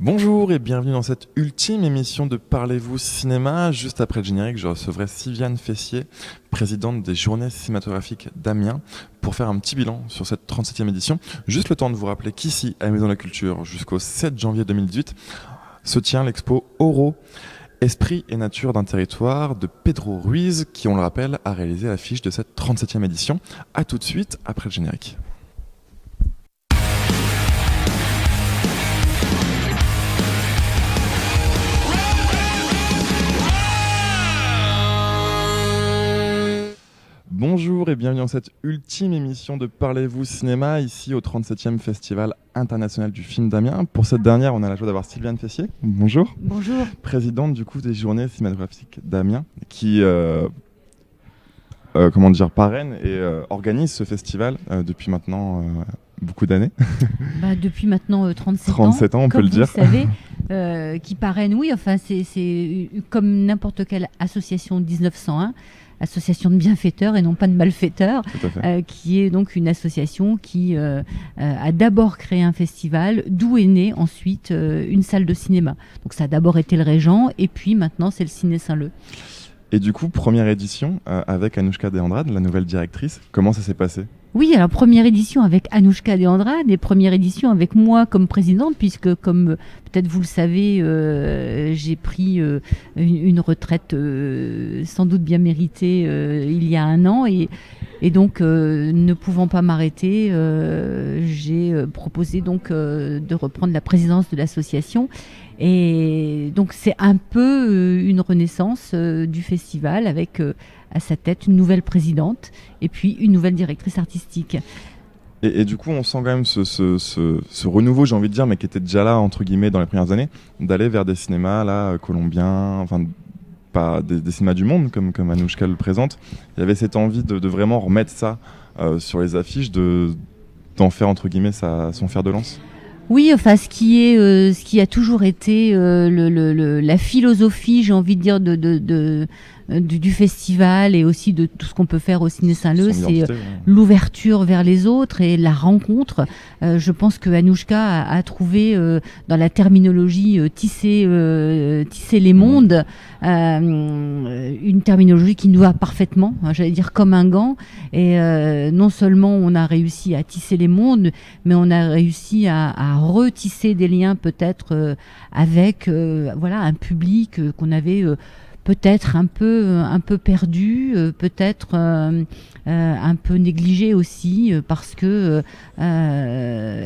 Bonjour et bienvenue dans cette ultime émission de Parlez-vous cinéma. Juste après le générique, je recevrai Sylviane Fessier, présidente des Journées cinématographiques d'Amiens, pour faire un petit bilan sur cette 37e édition. Juste le temps de vous rappeler qu'ici, à la Maison de la Culture, jusqu'au 7 janvier 2018, se tient l'expo Oro, Esprit et nature d'un territoire de Pedro Ruiz, qui, on le rappelle, a réalisé l'affiche de cette 37e édition. A tout de suite après le générique. Bonjour et bienvenue dans cette ultime émission de Parlez-vous cinéma, ici au 37e Festival international du film d'Amiens. Pour cette dernière, on a la joie d'avoir Sylviane Fessier. Bonjour. Bonjour. Présidente du coup des Journées cinématographiques d'Amiens, qui parraine et organise ce festival depuis maintenant beaucoup d'années. Depuis maintenant 37 ans, on peut le dire. Comme vous savez, qui parraine, oui, enfin c'est comme n'importe quelle association de 1901, association de bienfaiteurs et non pas de malfaiteurs, qui est donc une association qui a d'abord créé un festival, d'où est née ensuite une salle de cinéma. Donc ça a d'abord été le Régent et puis maintenant c'est le Ciné Saint-Leu. Et du coup, première édition avec Anouchka Deandrade, la nouvelle directrice. Comment ça s'est passé ? Oui, alors première édition avec Anouchka Deandrade et première édition avec moi comme présidente, puisque comme peut-être vous le savez, j'ai pris une retraite sans doute bien méritée il y a un an et donc ne pouvant pas m'arrêter, j'ai proposé donc de reprendre la présidence de l'association. Et donc c'est un peu une renaissance du festival avec à sa tête une nouvelle présidente et puis une nouvelle directrice artistique. Et du coup, on sent quand même ce renouveau, j'ai envie de dire, mais qui était déjà là, entre guillemets, dans les premières années, d'aller vers des cinémas là, colombiens, enfin, pas des cinémas du monde, comme Anouchka le présente. Il y avait cette envie de vraiment remettre ça sur les affiches, d'en faire, entre guillemets, son fer de lance. Oui, enfin, ce qui a toujours été la philosophie, j'ai envie de dire, du festival et aussi de tout ce qu'on peut faire au Ciné Saint-Leu, c'est l'ouverture vers les autres et la rencontre. Je pense que Anouchka a trouvé dans la terminologie tisser les mondes, une terminologie qui nous va parfaitement, j'allais dire comme un gant. Et non seulement on a réussi à tisser les mondes, mais on a réussi à retisser des liens peut-être avec un public qu'on avait peut-être un peu perdu, peut-être un peu négligé aussi, parce que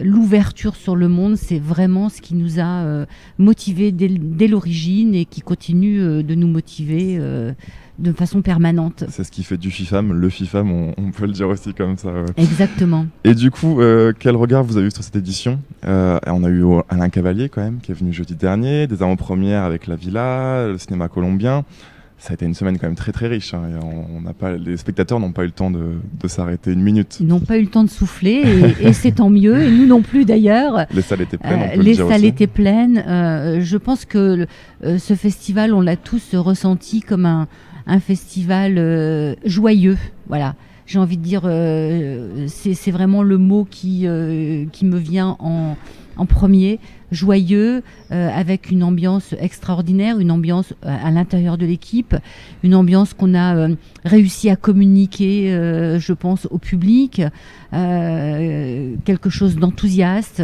l'ouverture sur le monde, c'est vraiment ce qui nous a motivés dès l'origine et qui continue de nous motiver de façon permanente. C'est ce qui fait du FIFAM, le FIFAM, on peut le dire aussi comme ça. Exactement. Et du coup, quel regard vous avez eu sur cette édition ? On a eu Alain Cavalier quand même, qui est venu jeudi dernier, des avant-premières avec La Villa, le cinéma colombien. Ça a été une semaine quand même très très riche. Les spectateurs n'ont pas eu le temps de s'arrêter une minute. Ils n'ont pas eu le temps de souffler et c'est tant mieux. Et nous non plus d'ailleurs. Les salles étaient pleines, on peut les le dire salles aussi. étaient pleines. Je pense que ce festival, on l'a tous ressenti comme un festival joyeux. Voilà. J'ai envie de dire, c'est vraiment le mot qui me vient en premier. Joyeux, avec une ambiance extraordinaire, une ambiance à l'intérieur de l'équipe, une ambiance qu'on a réussi à communiquer, je pense, au public, quelque chose d'enthousiaste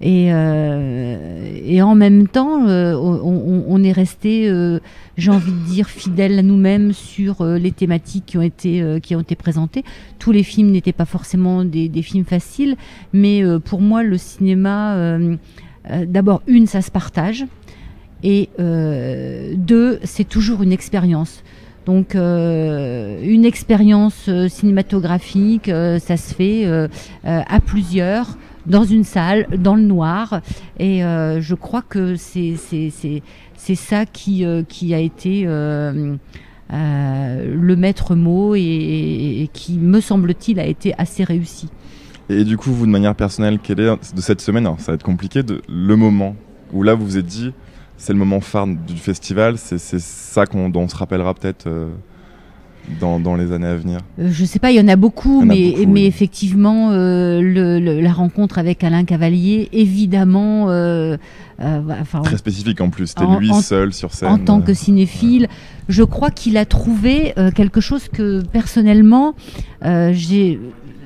et en même temps, on est resté, j'ai envie de dire, fidèle à nous-mêmes sur les thématiques qui ont été présentées. Tous les films n'étaient pas forcément des films faciles, mais pour moi, le cinéma... d'abord, ça se partage, et deux, c'est toujours une expérience. Donc, une expérience cinématographique, ça se fait à plusieurs, dans une salle, dans le noir, et je crois que c'est ça qui a été le maître mot et qui, me semble-t-il, a été assez réussi. Et du coup, vous, de manière personnelle, quel est de cette semaine, alors ça va être compliqué, le moment où là vous vous êtes dit, c'est le moment phare du festival, c'est ça dont on se rappellera peut-être dans les années à venir? Je sais pas, il y en a beaucoup, mais effectivement, la rencontre avec Alain Cavalier, évidemment... très spécifique en plus, c'était lui seul sur scène. En tant que cinéphile, je crois qu'il a trouvé quelque chose que personnellement, j'ai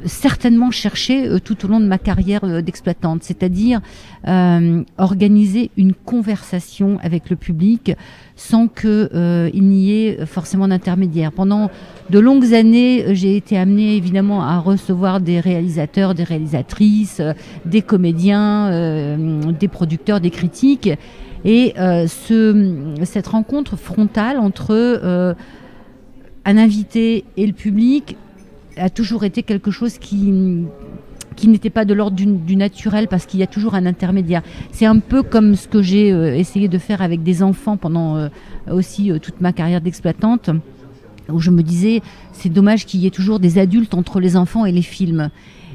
certainement cherché tout au long de ma carrière d'exploitante, c'est-à-dire organiser une conversation avec le public sans qu'il n'y ait forcément d'intermédiaire. Pendant de longues années, j'ai été amenée évidemment à recevoir des réalisateurs, des réalisatrices, des comédiens, des producteurs, des critiques. Et cette rencontre frontale entre un invité et le public a toujours été quelque chose qui n'était pas de l'ordre du naturel, parce qu'il y a toujours un intermédiaire. C'est un peu comme ce que j'ai essayé de faire avec des enfants pendant aussi toute ma carrière d'exploitante, où je me disais, c'est dommage qu'il y ait toujours des adultes entre les enfants et les films.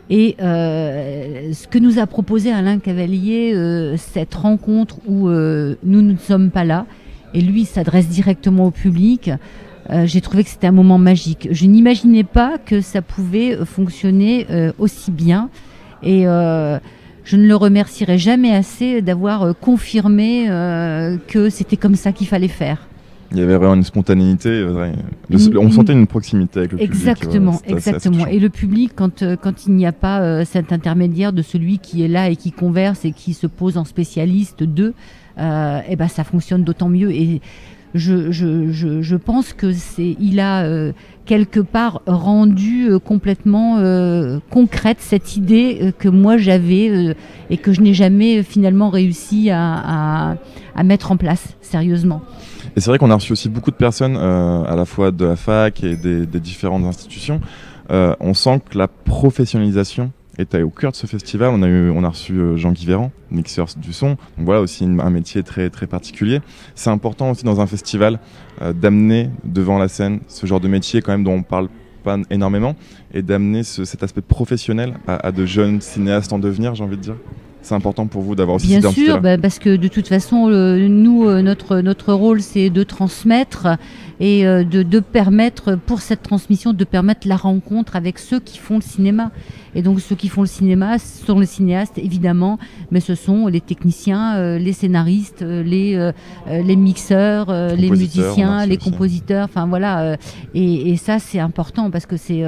Et ce que nous a proposé Alain Cavalier, cette rencontre où nous ne sommes pas là, et lui s'adresse directement au public, j'ai trouvé que c'était un moment magique. Je n'imaginais pas que ça pouvait fonctionner aussi bien. Et je ne le remercierai jamais assez d'avoir confirmé que c'était comme ça qu'il fallait faire. Il y avait vraiment une spontanéité, on sentait une proximité avec le public. Exactement. Et le public, quand il n'y a pas cet intermédiaire de celui qui est là et qui converse et qui se pose en spécialiste d'eux, ça fonctionne d'autant mieux. Et je pense que il a quelque part rendu complètement concrète cette idée que moi j'avais et que je n'ai jamais finalement réussi à mettre en place sérieusement. Et c'est vrai qu'on a reçu aussi beaucoup de personnes, à la fois de la fac et des différentes institutions. On sent que la professionnalisation est au cœur de ce festival. On a reçu Jean-Guy Véran, mixeur du son. Donc voilà aussi un métier très, très particulier. C'est important aussi dans un festival d'amener devant la scène ce genre de métier quand même dont on parle pas énormément, et d'amener cet aspect professionnel à de jeunes cinéastes en devenir, j'ai envie de dire. C'est important pour vous d'avoir aussi cette identité-là. Bien sûr, parce que de toute façon, nous, notre rôle, c'est de transmettre et de permettre, pour cette transmission, de permettre la rencontre avec ceux qui font le cinéma. Et donc, ceux qui font le cinéma sont les cinéastes, évidemment, mais ce sont les techniciens, les scénaristes, les mixeurs, les musiciens, les compositeurs. Enfin, voilà. Et ça, c'est important parce que c'est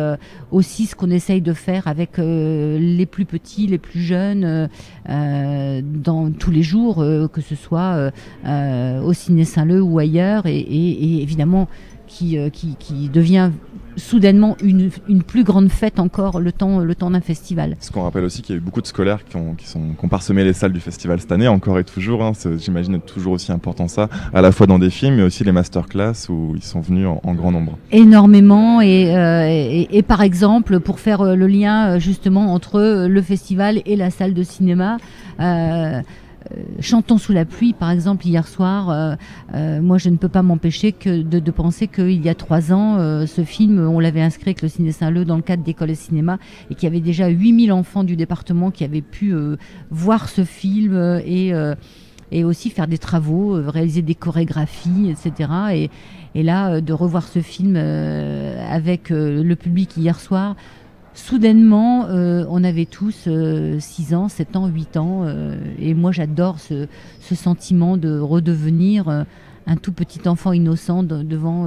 aussi ce qu'on essaye de faire avec les plus petits, les plus jeunes, dans tous les jours, que ce soit au Ciné Saint-Leu ou ailleurs, et évidemment qui devient soudainement une plus grande fête encore le temps d'un festival. Ce qu'on rappelle aussi, qu'il y a eu beaucoup de scolaires qui ont parsemé les salles du festival cette année, encore et toujours. J'imagine toujours aussi important ça, à la fois dans des films, mais aussi les masterclass où ils sont venus en grand nombre. Énormément, et par exemple, pour faire le lien justement entre le festival et la salle de cinéma, Chantons sous la pluie, par exemple, hier soir, moi je ne peux pas m'empêcher de penser qu'il y a 3 ans, ce film, on l'avait inscrit avec le Ciné Saint-Leu dans le cadre d'école de cinéma, et qu'il y avait déjà 8000 enfants du département qui avaient pu voir ce film et aussi faire des travaux, réaliser des chorégraphies, etc. Et là, de revoir ce film avec le public hier soir, soudainement, on avait tous 6 ans, 7 ans, 8 ans, et moi j'adore ce sentiment de redevenir un tout petit enfant innocent devant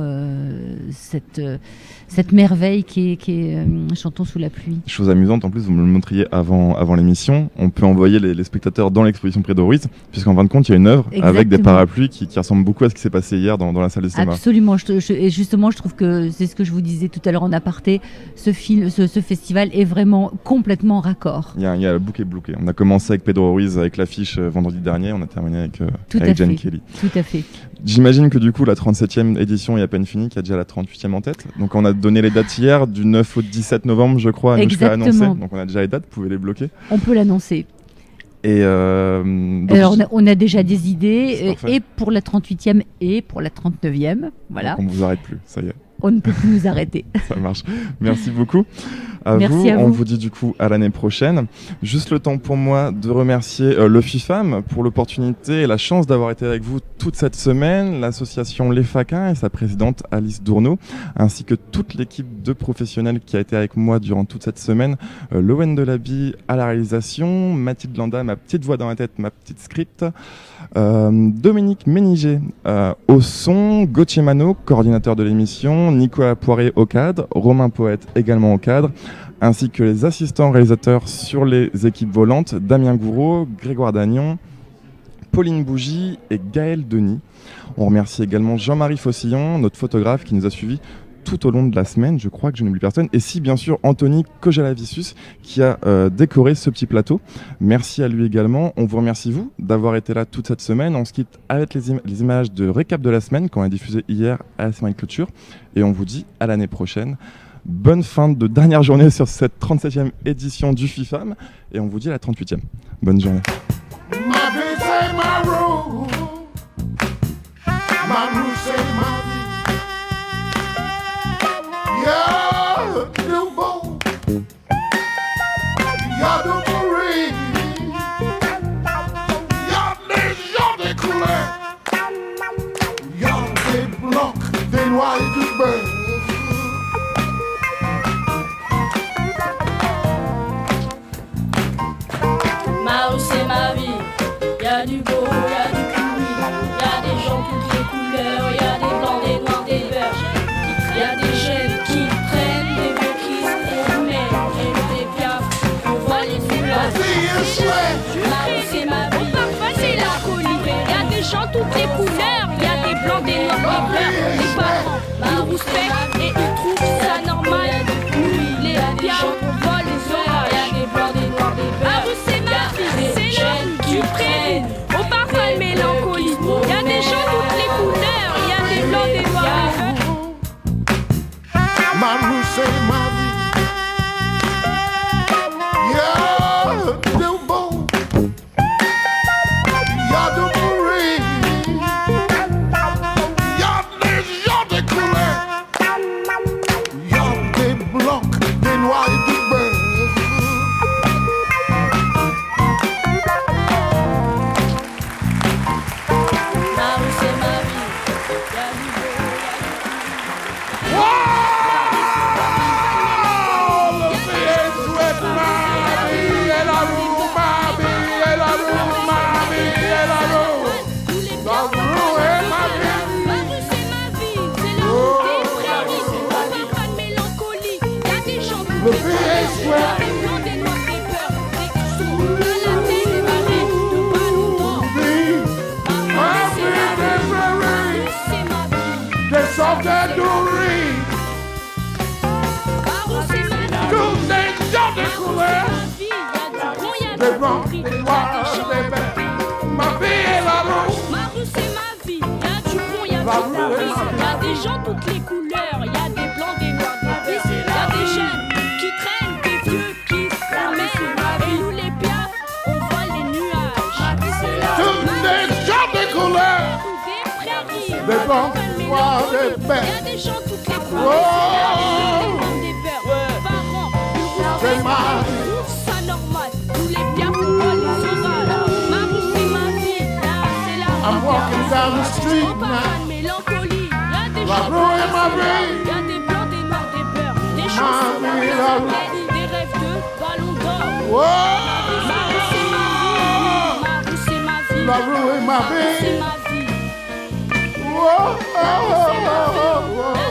cette merveille qui est Chantons sous la pluie. Chose amusante, en plus, vous me le montriez avant l'émission, on peut envoyer les spectateurs dans l'exposition Pré d'Auruiz, puisqu'en fin de compte, il y a une œuvre avec des parapluies qui ressemble beaucoup à ce qui s'est passé hier dans la salle de cinéma. Absolument, et justement, je trouve que c'est ce que je vous disais tout à l'heure en aparté, ce festival est vraiment complètement raccord. Il y a le bouquet. On a commencé avec Pedro Ruiz avec l'affiche vendredi dernier, on a terminé avec Jane Kelly. Tout à fait. J'imagine que du coup la 37e édition est à peine finie, qu'il y a déjà la 38e en tête. Donc on a donné les dates hier, du 9 au 17 novembre je crois, à nous faire annoncer. Donc on a déjà les dates, vous pouvez les bloquer. On peut l'annoncer. Et alors on a déjà des idées, et pour la 38e et pour la 39e. Voilà. Donc on ne vous arrête plus, ça y est. on ne peut plus nous arrêter. Ça marche. Merci beaucoup. Merci à vous. On vous dit du coup à l'année prochaine. Juste le temps pour moi de remercier le FIFAM pour l'opportunité et la chance d'avoir été avec vous toute cette semaine, l'association Les Faquins et sa présidente Alice Dourneau, ainsi que toute l'équipe de professionnels qui a été avec moi durant toute cette semaine. Lowen Delaby à la réalisation, Mathilde Landa, ma petite voix dans la tête, ma petite script, Dominique Méniger au son, Gauthier Manot, coordinateur de l'émission, Nicolas Poiré au cadre, Romain Poète également au cadre, ainsi que les assistants réalisateurs sur les équipes volantes, Damien Gouraud, Grégoire Dagnon, Pauline Bougie et Gaël Denis. On remercie également Jean-Marie Fossillon, notre photographe qui nous a suivis tout au long de la semaine, je crois que je n'oublie personne. Et si, bien sûr, Anthony Kojalavissus qui a décoré ce petit plateau. Merci à lui également. On vous remercie, vous, d'avoir été là toute cette semaine. On se quitte avec les images de récap de la semaine qu'on a diffusées hier à la semaine clôture. Et on vous dit à l'année prochaine. Bonne fin de dernière journée sur cette 37e édition du FIFAM. Et on vous dit à la 38e. Bonne journée. Marou c'est ma vie, y'a du beau, y'a du pourri, y'a des gens toutes les couleurs, y'a des blancs, des noirs, des verts, y'a des jeunes qui prennent, des vieux qui se promènent, et des piafs, on voit les nuages. Marou c'est ma vie, c'est la folie, y'a des gens toutes les couleurs, y'a des blancs, des noirs, des verts, des parents, Marou respectent et ils trouvent ça normal, les piafs, on voit les orages, y'a des blancs, des noirs, des verts. C'est l'homme qui prennent au parfum de mélancolie. Y'a des gens toutes les couleurs, y'a des blancs, des noirs. Marou c'est ma vie. Y'a du beau, y'a du pourri, y'a des gens de couleur, y'a des blancs, des noirs et du beurre. Y'a des gens toutes les couleurs, y'a des blancs, des noirs, des verts, y'a des jeunes qui traînent, des vieux qui se promènent, et nous les piafs, on vole les nuages. Toutes les gens de couleurs, des blancs, des noirs, des verts, y'a des gens toutes les couleurs, des blancs, des verts, parents, c'est ma vie, ça normal, nous les piafs, on vole les orages. Marou c'est ma vie, c'est la I'm walking down the street now. Marou est ma vie. Y'a des blancs, des noirs, des beurs, des chansons, des rêves de ballon d'or. Marou c'est ma vie. Marou c'est ma vie. Marou est ma vie. C'est ma vie. Y'a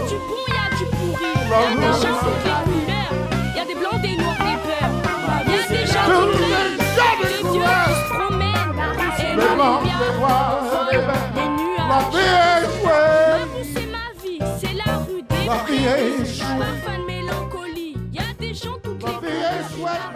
du bon, y'a du pourri. Y'a des gens toutes les couleurs. Y'a des blancs, des noirs, des beurs. Y'a des gens qui crèvent, des vieux qui se promènent. Et nous les biens, des nuages. Marou c'est ma vie, c'est la rue des prés. Parfum de mélancolie. Y'a des gens toutes les couleurs.